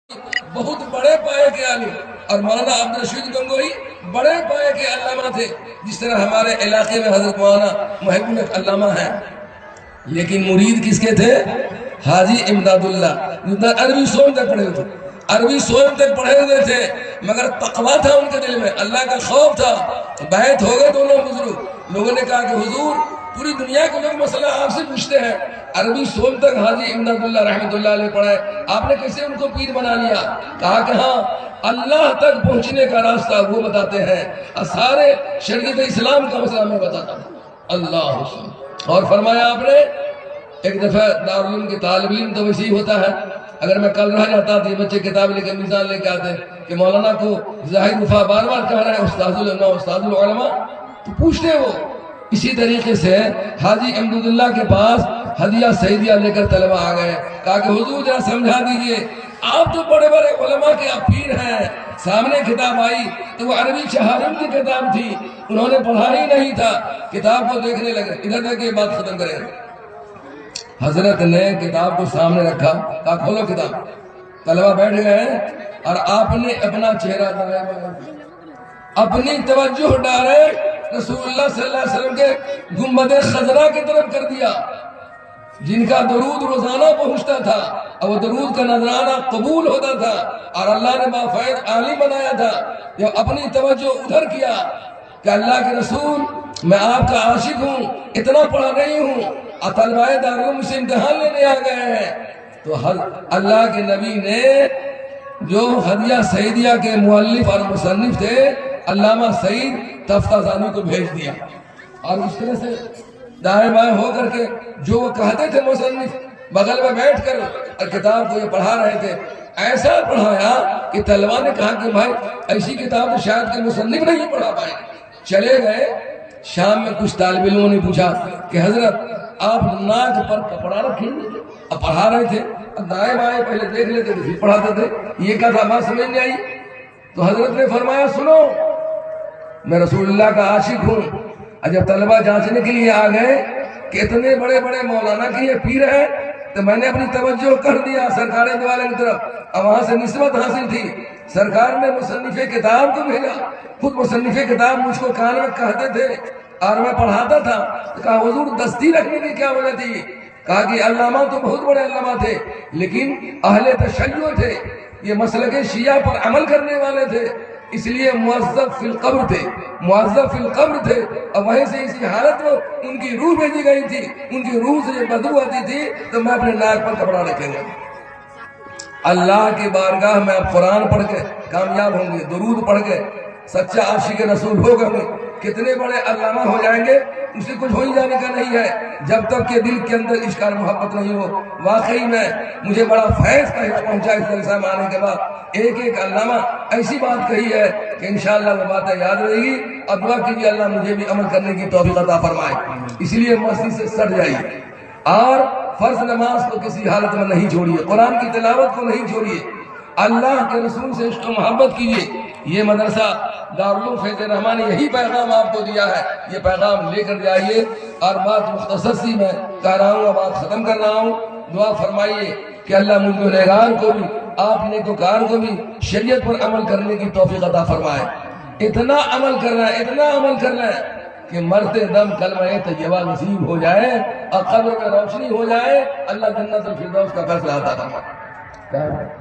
بہت بڑے پائے کے عالم، اور مولانا عبدالرشید گنگوئی بڑے پائے کے علامہ تھے، جس طرح ہمارے علاقے میں حضرت مولانا محب الحق علامہ ہیں۔ لیکن مرید کس کے تھے؟ حاجی امداد اللہ، عربی سوم تک پڑھے ہوئے تھے، عربی سوم تک پڑھے ہوئے تھے، مگر تقویٰ تھا ان کے دل میں، اللہ کا خوف تھا۔ بیعت ہو گئے دونوں بزرگ، لوگوں نے کہا کہ حضور پوری دنیا کے لوگ مسئلہ آپ سے پوچھتے ہیں، عربی سوم تک حاجی امداد اللہ رحمۃ اللہ علیہ پڑھے، آپ نے کیسے ان کو پیر بنا لیا؟ کہا کہ ہاں، اللہ تک پہنچنے کا راستہ وہ بتاتے ہیں، اور سارے شریعت اسلام کا مسئلہ میں بتاتا ہوں۔ اللہ حسن۔ اور فرمایا آپ نے، ایک دفعہ دارالعلوم کے طالب علم تو ویسے ہی ہوتا ہے، اگر میں کل رہ جاتا تو یہ بچے کتاب لے کے میزان لے کے آتے کہ مولانا کو ظاہر وفا بار بار کہہ رہے ہیں استاذ العلماء استاذ العلماء، تو پوچھتے وہ۔ اسی طریقے سے حاجی امداد اللہ کے پاس ہدیہ سعیدیہ لے کر طلبہ آ گئے، کہا کہ حضور ذرا سمجھا دیجئے، آپ تو بڑے بڑے علماء کے آپ پیر ہیں۔ سامنے کتاب آئی تو وہ عربی چہارم کی کتاب تھی، انہوں نے پڑھا ہی نہیں تھا، کتاب کو دیکھنے لگے، ادھر دیکھیں بات ختم کریں۔ حضرت نے کتاب کو سامنے رکھا، کہا کھولو کتاب، طلبہ بیٹھ گئے اور آپ نے اپنا چہرہ اپنی توجہ ڈائریکٹ رسول اللہ صلی اللہ علیہ وسلم کے گنبد خضرا کی طرف کر دیا، جن کا درود روزانہ پہنچتا تھا، اور وہ درود کا نذرانہ قبول ہوتا تھا، اور اللہ نے بافید عالم بنایا تھا۔ جب اپنی توجہ ادھر کیا کہ اللہ کے رسول میں آپ کا عاشق ہوں، اتنا پڑھا نہیں ہوں، اور طلبہ دارالعلوم سے امتحان لینے آ گئے ہیں، تو اللہ کے نبی نے جو ہدیہ سعیدیہ کے مؤلف اور مصنف تھے علامہ سعید تفتازانی کو بھیج دیا، اور اس طرح سے دائیں بائیں ہو کر کے جو وہ کہتے تھے مصنف بغل میں بیٹھ کر اور کتاب کو یہ پڑھا رہے تھے، ایسا پڑھایا کہ طلبہ نے کہا کہ بھائی ایسی کتاب تو شاید کہ مصنف نہیں پڑھا پائے۔ چلے گئے، شام میں کچھ طالب علموں نے پوچھا کہ حضرت آپ ناک پر کپڑا رکھیں گے؟ اب پڑھا رہے تھے، دائیں بائیں پہلے دیکھ لیتے تھے پھر پڑھاتے تھے، یہ کیا تھا بات سمجھ نہیں آئی؟ تو حضرت نے فرمایا سنو، میں رسول اللہ کا عاشق ہوں۔ جب طلبہ جانچنے کے لیے آ گئے کہ اتنے بڑے بڑے مولانا کی یہ پیر ہے، تو میں نے اپنی توجہ کر دیا سرکار دوالے کی طرف، اور وہاں سے نسبت حاصل تھی۔ سرکار نے مصنف کتاب کو بھیجا، خود مصنف کتاب مجھ کو کان میں کہتے تھے اور میں پڑھاتا تھا، تو کہا حضور دستی رکھنے کی کیا وجہ تھی؟ کہا کہ علامہ تو بہت بڑے علامہ تھے، لیکن اہل تشیع تھے، یہ مسلک شیعہ پر عمل کرنے والے تھے، اس لیے معذب فی القبر تھے، معذب فی القبر تھے، اور وہیں سے اسی حالت میں ان کی روح بھیجی گئی تھی، ان کی روح سے جب بدبو آتی تھی تو میں اپنے ناک پر کپڑا رکھیں گا۔ اللہ کی بارگاہ میں اب قرآن پڑھ کے کامیاب ہوں گے، درود پڑھ کے سچا عاشق رسول ہو گئے، کتنے بڑے علامہ ہو جائیں گے، اسے کچھ ہو ہی جانے کا نہیں ہے جب تک کہ دل کے اندر عشق اور محبت نہیں ہو۔ واقعی میں مجھے بڑا فیض پہنچا اس جلسہ میں آنے کے بعد، ایک ایک علامہ ایسی بات کہی ہے کہ انشاءاللہ وہ باتیں یاد رہے گی، اور دعا کیجیے اللہ مجھے بھی عمل کرنے کی توفیق عطا فرمائے۔ اس لیے مسجد سے سٹ جائیے، اور فرض نماز کو کسی حالت میں نہیں چھوڑیے، قرآن کی تلاوت کو نہیں چھوڑیے، اللہ کے رسول سے عشق و محبت کیجیے۔ یہ مدرسہ دارالعلوم فیض الرحمن نے یہی پیغام آپ کو دیا ہے، یہ پیغام لے کر جائیے۔ اور بات مختصر سی میں کہہ رہا ہوں، بات ختم کر رہا ہوں، دعا فرمائیے کہ اللہ مجھ گنہگار کو بھی، آپ نیکوکار کو بھی شریعت پر عمل کرنے کی توفیق عطا فرمائے۔ اتنا عمل کرنا ہے، اتنا عمل کرنا ہے کہ مرتے دم کلمہ طیبہ نصیب ہو جائے اور قبر میں روشنی ہو جائے، اللہ جنت الفردوس کا فیصلہ عطا فرمائے۔